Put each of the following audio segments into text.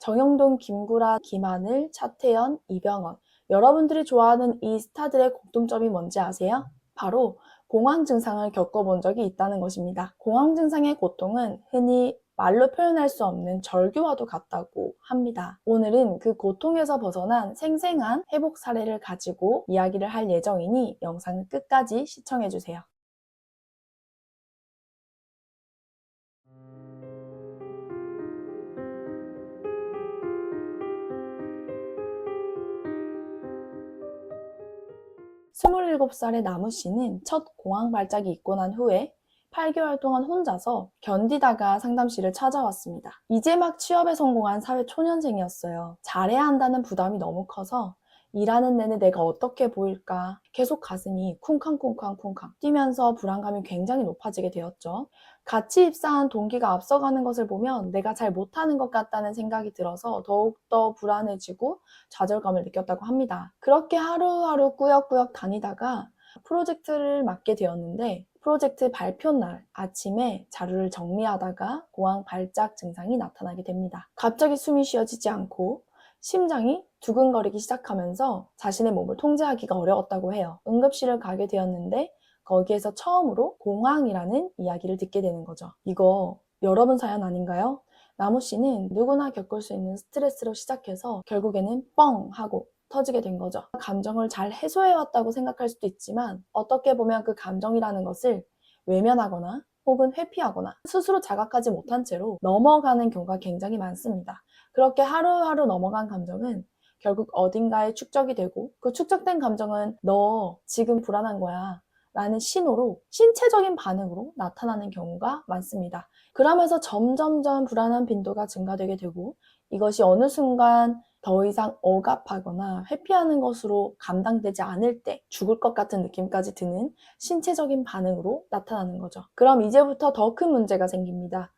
정영돈, 김구라, 김하늘, 차태현, 이병헌. 여러분들이 좋아하는 이 스타들의 공통점이 뭔지 아세요? 바로 공황 증상을 겪어본 적이 있다는 것입니다. 공황 증상의 고통은 흔히 말로 표현할 수 없는 절규와도 같다고 합니다. 오늘은 그 고통에서 벗어난 생생한 회복 사례를 가지고 이야기를 할 예정이니 영상을 끝까지 시청해주세요. 스물일곱 살의 나무 씨는 첫 공황 발작이 있고 난 후에 8개월 동안 혼자서 견디다가 상담실을 찾아왔습니다. 이제 막 취업에 성공한 사회 초년생이었어요. 잘해야 한다는 부담이 너무 커서 일하는 내내 내가 어떻게 보일까 계속 가슴이 쿵쾅쿵쾅쿵쾅 뛰면서 불안감이 굉장히 높아지게 되었죠. 같이 입사한 동기가 앞서가는 것을 보면 내가 잘 못하는 것 같다는 생각이 들어서 더욱더 불안해지고 좌절감을 느꼈다고 합니다. 그렇게 하루하루 꾸역꾸역 다니다가 프로젝트를 맡게 되었는데 프로젝트 발표 날 아침에 자료를 정리하다가 공황 발작 증상이 나타나게 됩니다. 갑자기 숨이 쉬어지지 않고 심장이 두근거리기 시작하면서 자신의 몸을 통제하기가 어려웠다고 해요. 응급실을 가게 되었는데 거기에서 처음으로 공황이라는 이야기를 듣게 되는 거죠. 이거 여러분 사연 아닌가요? 나무 씨는 누구나 겪을 수 있는 스트레스로 시작해서 결국에는 뻥 하고 터지게 된 거죠. 감정을 잘 해소해왔다고 생각할 수도 있지만 어떻게 보면 그 감정이라는 것을 외면하거나 혹은 회피하거나 스스로 자각하지 못한 채로 넘어가는 경우가 굉장히 많습니다. 그렇게 하루하루 넘어간 감정은 결국 어딘가에 축적이 되고 그 축적된 감정은 너 지금 불안한 거야 라는 신호로 신체적인 반응으로 나타나는 경우가 많습니다. 그러면서 점점점 불안한 빈도가 증가되게 되고 이것이 어느 순간 더 이상 억압하거나 회피하는 것으로 감당되지 않을 때 죽을 것 같은 느낌까지 드는 신체적인 반응으로 나타나는 거죠. 그럼 이제부터 더 큰 문제가 생깁니다.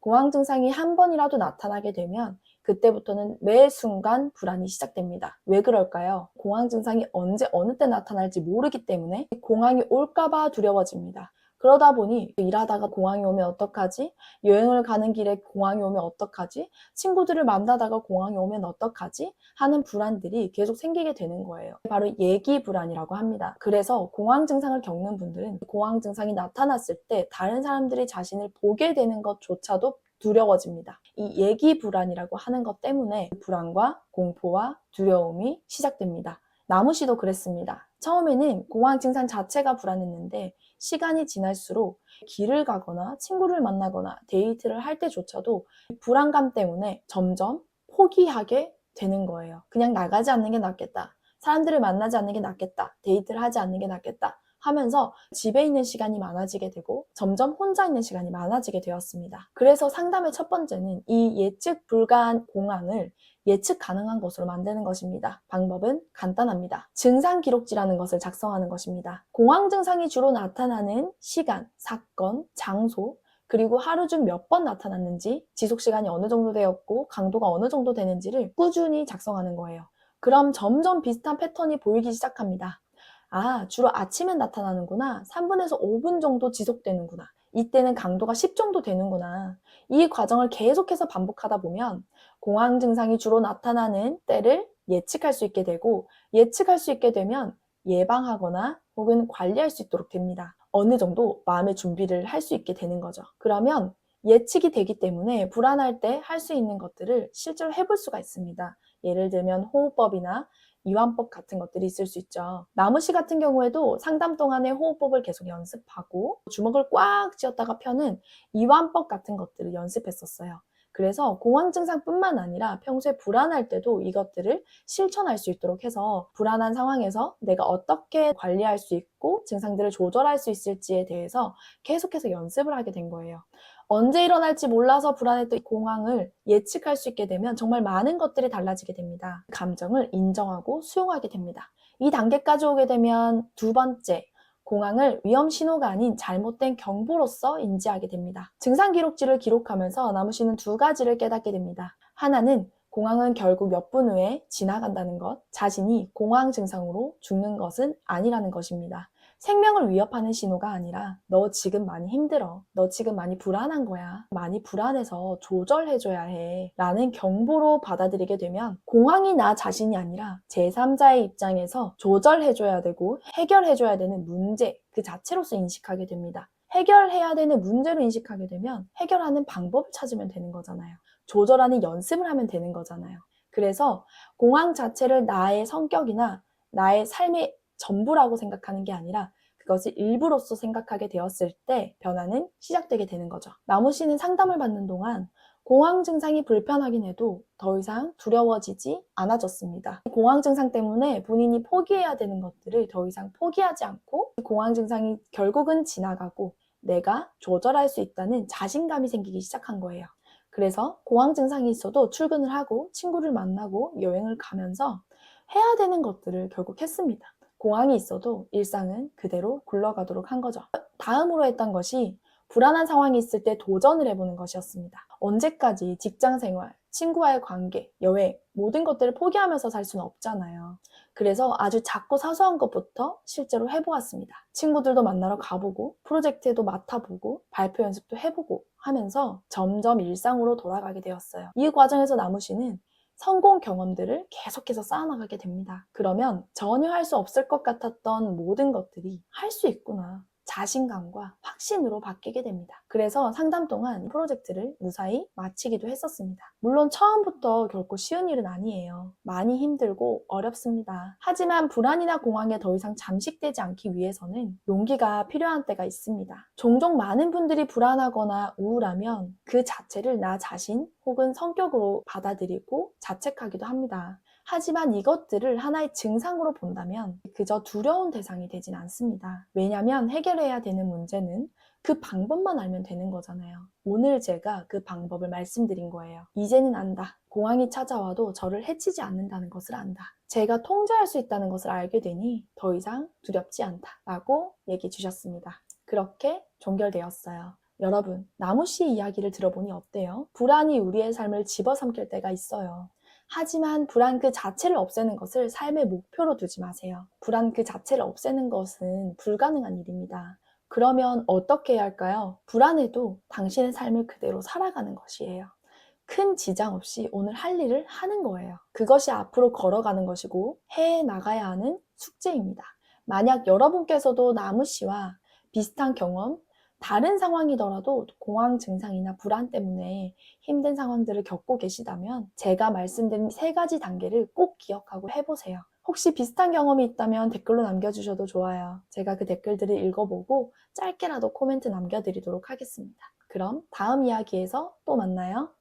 공황 증상이 한 번이라도 나타나게 되면 그때부터는 매 순간 불안이 시작됩니다. 왜 그럴까요? 공황 증상이 언제 어느 때 나타날지 모르기 때문에 공황이 올까봐 두려워집니다. 그러다 보니 일하다가 공황이 오면 어떡하지? 여행을 가는 길에 공황이 오면 어떡하지? 친구들을 만나다가 공황이 오면 어떡하지? 하는 불안들이 계속 생기게 되는 거예요. 바로 예기 불안이라고 합니다. 그래서 공황 증상을 겪는 분들은 공황 증상이 나타났을 때 다른 사람들이 자신을 보게 되는 것조차도 두려워집니다. 이 예기 불안이라고 하는 것 때문에 불안과 공포와 두려움이 시작됩니다. 나무 씨도 그랬습니다. 처음에는 공황 증상 자체가 불안했는데 시간이 지날수록 길을 가거나 친구를 만나거나 데이트를 할 때조차도 불안감 때문에 점점 포기하게 되는 거예요. 그냥 나가지 않는 게 낫겠다. 사람들을 만나지 않는 게 낫겠다. 데이트를 하지 않는 게 낫겠다. 하면서 집에 있는 시간이 많아지게 되고 점점 혼자 있는 시간이 많아지게 되었습니다. 그래서 상담의 첫 번째는 이 예측 불가한 공황을 예측 가능한 것으로 만드는 것입니다. 방법은 간단합니다. 증상 기록지라는 것을 작성하는 것입니다. 공황 증상이 주로 나타나는 시간, 사건, 장소, 그리고 하루 중 몇 번 나타났는지, 지속 시간이 어느 정도 되었고 강도가 어느 정도 되는지를 꾸준히 작성하는 거예요. 그럼 점점 비슷한 패턴이 보이기 시작합니다. 아, 주로 아침엔 나타나는구나. 3분에서 5분 정도 지속되는구나. 이때는 강도가 10 정도 되는구나. 이 과정을 계속해서 반복하다 보면 공황 증상이 주로 나타나는 때를 예측할 수 있게 되고 예측할 수 있게 되면 예방하거나 혹은 관리할 수 있도록 됩니다. 어느 정도 마음의 준비를 할 수 있게 되는 거죠. 그러면 예측이 되기 때문에 불안할 때 할 수 있는 것들을 실제로 해볼 수가 있습니다. 예를 들면 호흡법이나 이완법 같은 것들이 있을 수 있죠. 나무 씨 같은 경우에도 상담 동안에 호흡법을 계속 연습하고 주먹을 꽉 쥐었다가 펴는 이완법 같은 것들을 연습했었어요. 그래서 공황 증상뿐만 아니라 평소에 불안할 때도 이것들을 실천할 수 있도록 해서 불안한 상황에서 내가 어떻게 관리할 수 있고 증상들을 조절할 수 있을지에 대해서 계속해서 연습을 하게 된 거예요. 언제 일어날지 몰라서 불안했던 이 공황을 예측할 수 있게 되면 정말 많은 것들이 달라지게 됩니다. 감정을 인정하고 수용하게 됩니다. 이 단계까지 오게 되면 두 번째, 공황을 위험 신호가 아닌 잘못된 경보로서 인지하게 됩니다. 증상 기록지를 기록하면서 나무 씨는 두 가지를 깨닫게 됩니다. 하나는 공황은 결국 몇 분 후에 지나간다는 것, 자신이 공황 증상으로 죽는 것은 아니라는 것입니다. 생명을 위협하는 신호가 아니라 너 지금 많이 힘들어. 너 지금 많이 불안한 거야. 많이 불안해서 조절해줘야 해. 라는 경보로 받아들이게 되면 공황이 나 자신이 아니라 제3자의 입장에서 조절해줘야 되고 해결해줘야 되는 문제 그 자체로서 인식하게 됩니다. 해결해야 되는 문제로 인식하게 되면 해결하는 방법을 찾으면 되는 거잖아요. 조절하는 연습을 하면 되는 거잖아요. 그래서 공황 자체를 나의 성격이나 나의 삶의 전부라고 생각하는 게 아니라 그것을 일부로서 생각하게 되었을 때 변화는 시작되게 되는 거죠. 나무 씨는 상담을 받는 동안 공황 증상이 불편하긴 해도 더 이상 두려워지지 않아졌습니다. 공황 증상 때문에 본인이 포기해야 되는 것들을 더 이상 포기하지 않고 공황 증상이 결국은 지나가고 내가 조절할 수 있다는 자신감이 생기기 시작한 거예요. 그래서 공황 증상이 있어도 출근을 하고 친구를 만나고 여행을 가면서 해야 되는 것들을 결국 했습니다. 공황이 있어도 일상은 그대로 굴러가도록 한 거죠. 다음으로 했던 것이 불안한 상황이 있을 때 도전을 해보는 것이었습니다. 언제까지 직장 생활, 친구와의 관계, 여행 모든 것들을 포기하면서 살 수는 없잖아요. 그래서 아주 작고 사소한 것부터 실제로 해보았습니다. 친구들도 만나러 가보고 프로젝트에도 맡아보고 발표 연습도 해보고 하면서 점점 일상으로 돌아가게 되었어요. 이 과정에서 나무 씨는 성공 경험들을 계속해서 쌓아나가게 됩니다. 그러면 전혀 할 수 없을 것 같았던 모든 것들이 할 수 있구나. 자신감과 확신으로 바뀌게 됩니다. 그래서 상담 동안 프로젝트를 무사히 마치기도 했었습니다. 물론 처음부터 결코 쉬운 일은 아니에요. 많이 힘들고 어렵습니다. 하지만 불안이나 공황에 더 이상 잠식되지 않기 위해서는 용기가 필요한 때가 있습니다. 종종 많은 분들이 불안하거나 우울하면 그 자체를 나 자신 혹은 성격으로 받아들이고 자책하기도 합니다. 하지만 이것들을 하나의 증상으로 본다면 그저 두려운 대상이 되진 않습니다. 왜냐하면 해결해야 되는 문제는 그 방법만 알면 되는 거잖아요. 오늘 제가 그 방법을 말씀드린 거예요. 이제는 안다. 공황이 찾아와도 저를 해치지 않는다는 것을 안다. 제가 통제할 수 있다는 것을 알게 되니 더 이상 두렵지 않다. 라고 얘기해 주셨습니다. 그렇게 종결되었어요. 여러분, 나무 씨의 이야기를 들어보니 어때요? 불안이 우리의 삶을 집어삼킬 때가 있어요. 하지만 불안 그 자체를 없애는 것을 삶의 목표로 두지 마세요. 불안 그 자체를 없애는 것은 불가능한 일입니다. 그러면 어떻게 해야 할까요? 불안해도 당신의 삶을 그대로 살아가는 것이에요. 큰 지장 없이 오늘 할 일을 하는 거예요. 그것이 앞으로 걸어가는 것이고 해 나가야 하는 숙제입니다. 만약 여러분께서도 나무 씨와 비슷한 경험, 다른 상황이더라도 공황 증상이나 불안 때문에 힘든 상황들을 겪고 계시다면 제가 말씀드린 3가지 단계를 꼭 기억하고 해보세요. 혹시 비슷한 경험이 있다면 댓글로 남겨주셔도 좋아요. 제가 그 댓글들을 읽어보고 짧게라도 코멘트 남겨드리도록 하겠습니다. 그럼 다음 이야기에서 또 만나요.